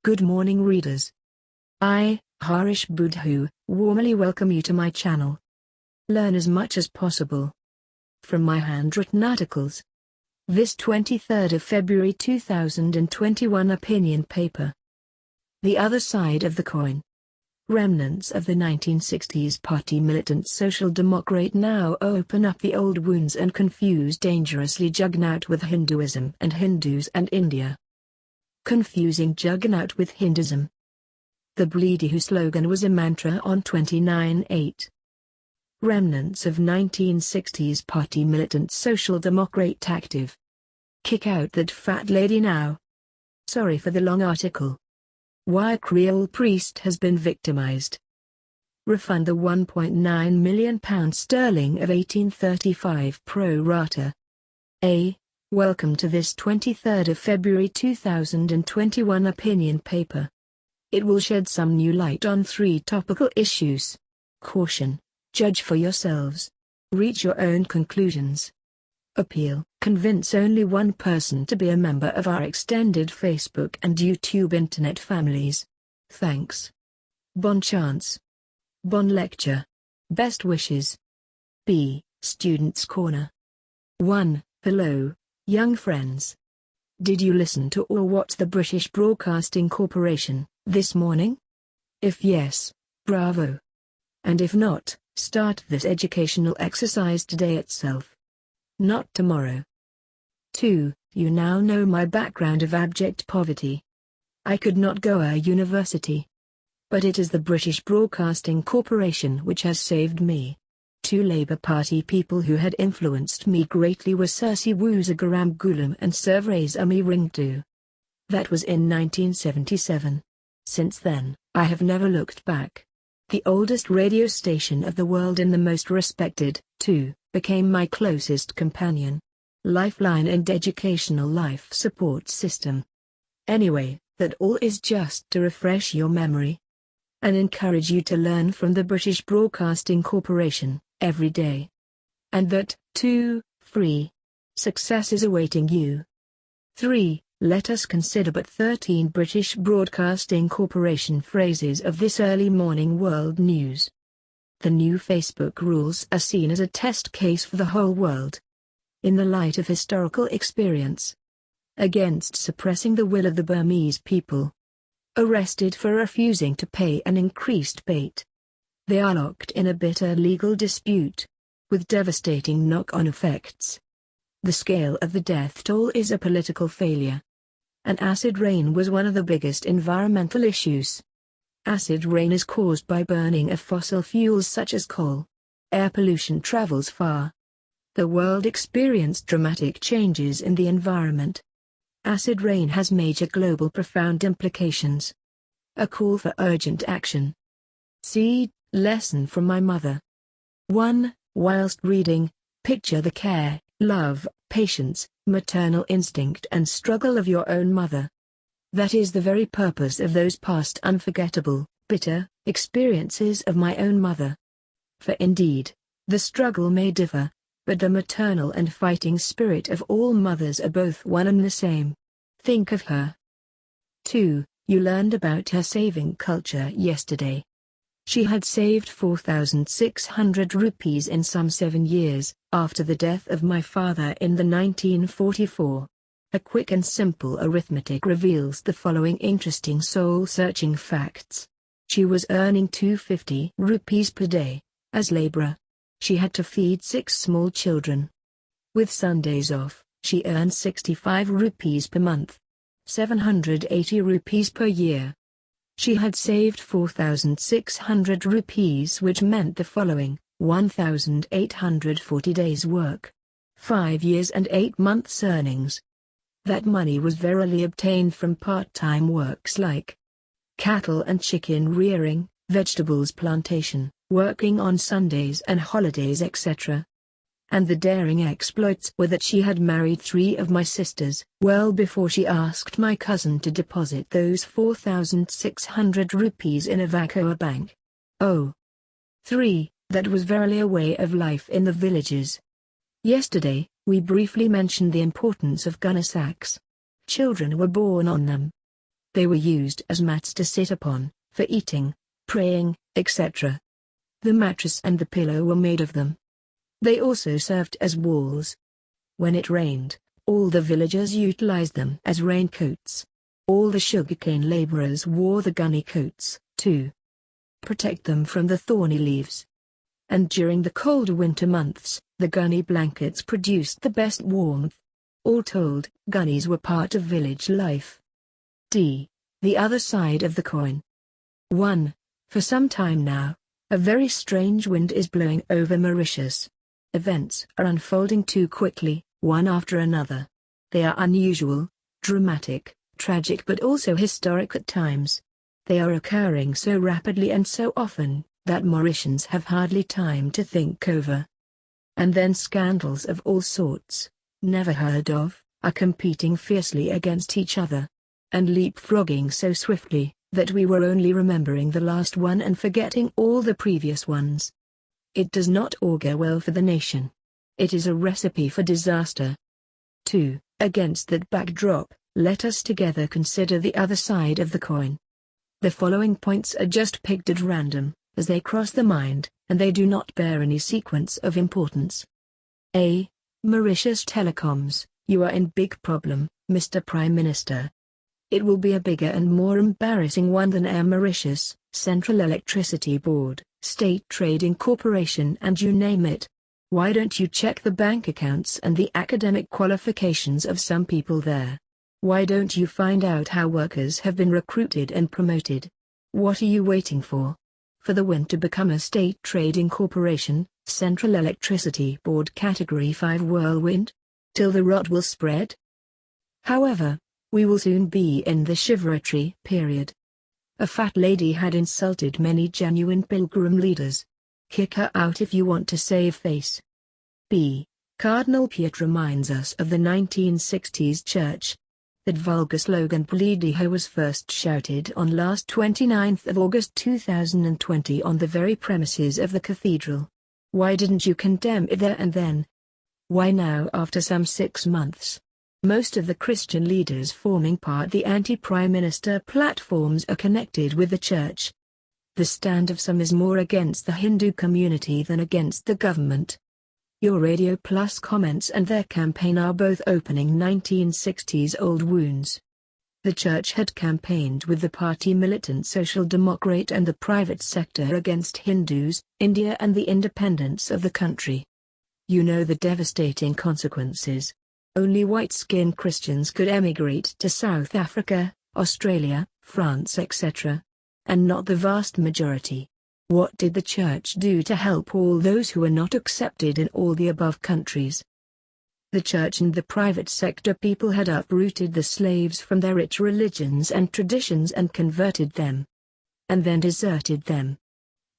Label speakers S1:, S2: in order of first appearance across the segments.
S1: Good morning readers. I, Harish Budhu, warmly welcome you to my channel. Learn as much as possible from my handwritten articles. This 23rd of February 2021 opinion paper. The other side of the coin. Remnants of the 1960s party militant social democrat now open up the old wounds and confuse dangerously juggernaut with Hinduism and Hindus and India. Confusing juggernaut with Hinduism. The Bleedy slogan was a mantra on 29/8. Remnants of 1960s party militant social democrat active. Kick out that fat lady now. Sorry for the long article. Why a Creole priest has been victimized. Refund the £1.9 million of 1835 pro rata. A. Welcome to this 23rd of February 2021 opinion paper. It will shed some new light on 3 topical issues. Caution. Judge for yourselves. Reach your own conclusions. Appeal. Convince only one person to be a member of our extended Facebook and YouTube internet families. Thanks. Bon chance. Bon lecture. Best wishes. B. Students' Corner. 1. Hello, young friends. Did you listen to or watch the British Broadcasting Corporation this morning? If yes, bravo. And if not, start this educational exercise today itself. Not tomorrow. 2. You now know my background of abject poverty. I could not go to university. But it is the British Broadcasting Corporation which has saved me. 2 Labour Party people who had influenced me greatly were Sirsi Wuzagaram Gulam and Servrais Umi Ringdu. That was in 1977. Since then, I have never looked back. The oldest radio station of the world and the most respected, too, became my closest companion, lifeline and educational life support system. Anyway, that all is just to refresh your memory and encourage you to learn from the British Broadcasting Corporation every day. And that, too, free. Success is awaiting you. 3. Let us consider but 13 British Broadcasting Corporation phrases of this early morning world news. The new Facebook rules are seen as a test case for the whole world. In the light of historical experience. Against suppressing the will of the Burmese people. Arrested for refusing to pay an increased bait. They are locked in a bitter legal dispute, with devastating knock-on effects. The scale of the death toll is a political failure. An acid rain was one of the biggest environmental issues. Acid rain is caused by burning of fossil fuels such as coal. Air pollution travels far. The world experienced dramatic changes in the environment. Acid rain has major global profound implications. A call for urgent action. See, lesson from my mother. 1. Whilst reading, picture the care, love, patience, maternal instinct and struggle of your own mother. That is the very purpose of those past unforgettable, bitter, experiences of my own mother. For indeed, the struggle may differ, but the maternal and fighting spirit of all mothers are both one and the same. Think of her. 2. You learned about her saving culture yesterday. She had saved 4,600 rupees in some 7 years, after the death of my father in the 1944. A quick and simple arithmetic reveals the following interesting soul-searching facts. She was earning 250 rupees per day, as labourer. She had to feed 6 small children. With Sundays off, she earned 65 rupees per month. 780 rupees per year. She had saved 4,600 rupees, which meant the following: 1,840 days' work. 5 years and 8 months' earnings. That money was verily obtained from part-time works like cattle and chicken rearing, vegetables plantation, working on Sundays and holidays etc. And the daring exploits were that she had married 3 of my sisters, well before she asked my cousin to deposit those 4,600 rupees in a Vacoa bank. Oh. 3. That was verily a way of life in the villages. Yesterday, we briefly mentioned the importance of gunner sacks. Children were born on them. They were used as mats to sit upon, for eating, praying, etc. The mattress and the pillow were made of them. They also served as walls. When it rained, all the villagers utilized them as raincoats. All the sugarcane laborers wore the gunny coats, to protect them from the thorny leaves. And during the colder winter months, the gunny blankets produced the best warmth. All told, gunnies were part of village life. D. The other side of the coin. 1. For some time now, a very strange wind is blowing over Mauritius. Events are unfolding too quickly, one after another. They are unusual, dramatic, tragic but also historic at times. They are occurring so rapidly and so often, that Mauritians have hardly time to think over. And then scandals of all sorts, never heard of, are competing fiercely against each other. And leapfrogging so swiftly, that we were only remembering the last one and forgetting all the previous ones. It does not augur well for the nation. It is a recipe for disaster. 2. Against that backdrop, let us together consider the other side of the coin. The following points are just picked at random, as they cross the mind, and they do not bear any sequence of importance. A. Mauritius Telecoms, you are in big problem, Mr. Prime Minister. It will be a bigger and more embarrassing one than Air Mauritius, Central Electricity Board, State Trading Corporation and you name it. Why don't you check the bank accounts and the academic qualifications of some people there? Why don't you find out how workers have been recruited and promoted? What are you waiting for? For the wind to become a state trading corporation, Central Electricity Board Category 5 whirlwind? Till the rot will spread? However, we will soon be in the chivalry period. A fat lady had insulted many genuine pilgrim leaders. Kick her out if you want to save face. B. Cardinal Piet reminds us of the 1960s church. That vulgar slogan "Pleadiho" was first shouted on last 29th of August 2020 on the very premises of the cathedral. Why didn't you condemn it there and then? Why now after some 6 months? Most of the Christian leaders forming part the anti-Prime Minister platforms are connected with the church. The stand of some is more against the Hindu community than against the government. Your Radio Plus comments and their campaign are both opening 1960s old wounds. The church had campaigned with the party Militant Social Democrat and the private sector against Hindus, India and the independence of the country. You know the devastating consequences. Only white-skinned Christians could emigrate to South Africa, Australia, France etc. And not the vast majority. What did the church do to help all those who were not accepted in all the above countries? The church and the private sector people had uprooted the slaves from their rich religions and traditions and converted them. And then deserted them.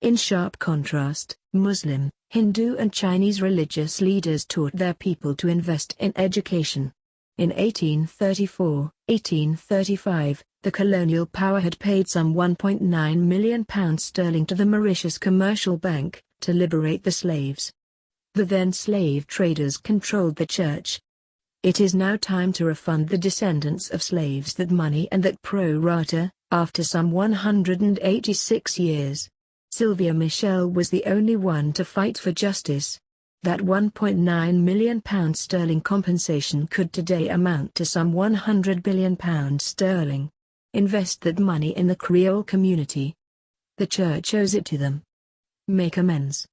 S1: In sharp contrast, Muslim, Hindu and Chinese religious leaders taught their people to invest in education. In 1834, 1835, the colonial power had paid some £1.9 million to the Mauritius Commercial Bank, to liberate the slaves. The then slave traders controlled the church. It is now time to refund the descendants of slaves that money and that pro rata, after some 186 years. Sylvia Michelle was the only one to fight for justice. That £1.9 million compensation could today amount to some £100 billion. Invest that money in the Creole community. The church owes it to them. Make amends.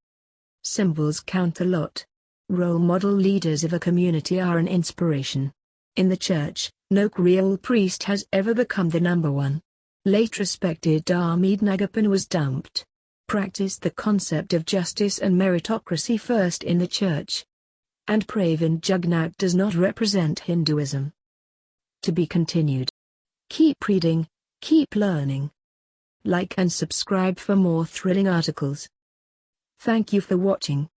S1: Symbols count a lot. Role model leaders of a community are an inspiration. In the church, no Creole priest has ever become the number one. Late respected Ahmed Nagapan was dumped. Practiced the concept of justice and meritocracy first in the church. And Pravin Jugnauth does not represent Hinduism. To be continued. Keep reading, keep learning. Like and subscribe for more thrilling articles. Thank you for watching.